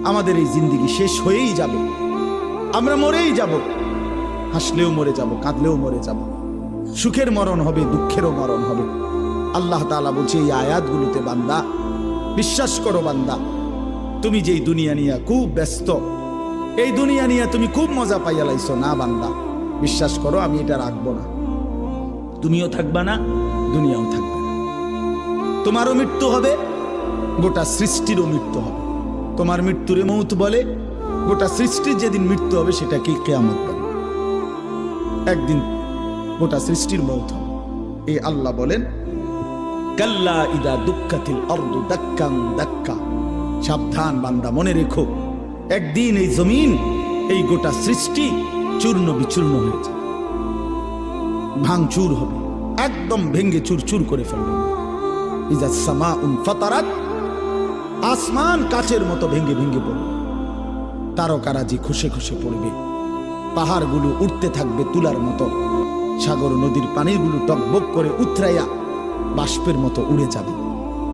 আমাদের এই জিন্দেগি শেষ হয়েই যাবে, আমরা মরেই যাব, হাসলেও মরে যাব, কাঁদলেও মরে যাব, সুখের মরণ হবে, দুঃখেরও মরণ হবে। আল্লাহ তাআলা বলছে এই আয়াতগুলোতে, বান্দা বিশ্বাস করো, বান্দা তুমি যেই দুনিয়া নিয়ে খুব ব্যস্ত, এই দুনিয়া নিয়ে তুমি খুব মজা পাইয়া লাইছো, না বান্দা বিশ্বাস করো আমি এটা রাখবো না, তুমিও থাকবা না, দুনিয়াও থাকবে না। তোমারও মৃত্যু হবে, গোটা সৃষ্টিরও মৃত্যু হবে। তোমার মৃত্যুরে মৌত বলে, গোটা সৃষ্টির যেদিন মৃত্যু হবে সেটাকে কিয়ামত বলে। একদিন গোটা সৃষ্টির মৌত হবে। এই আল্লাহ বলেন, কাল্লা ইদা দুক্কাতিল আরদু দাক্কান দাক্কা, সাবধান বান্দা, মনে রেখো একদিন এই জমিন, এই গোটা সৃষ্টি চূর্ণ বিচূর্ণ হয়ে যাবে, ভাঙচুর হবে, একদম ভেঙ্গে চুরচুর করে ফেলবে। ইজা সামাউন ফাতারাত, আসমান কাচের মতো ভেঙ্গে ভেঙ্গে পড়বে, তারকারাজি খসে খসে পড়বে, পাহাড়গুলো উঠতে থাকবে তুলার মতো, সাগর নদীর পানিগুলো টকবক করে উথরাইয়া বাষ্পের মতো উড়ে যাবে।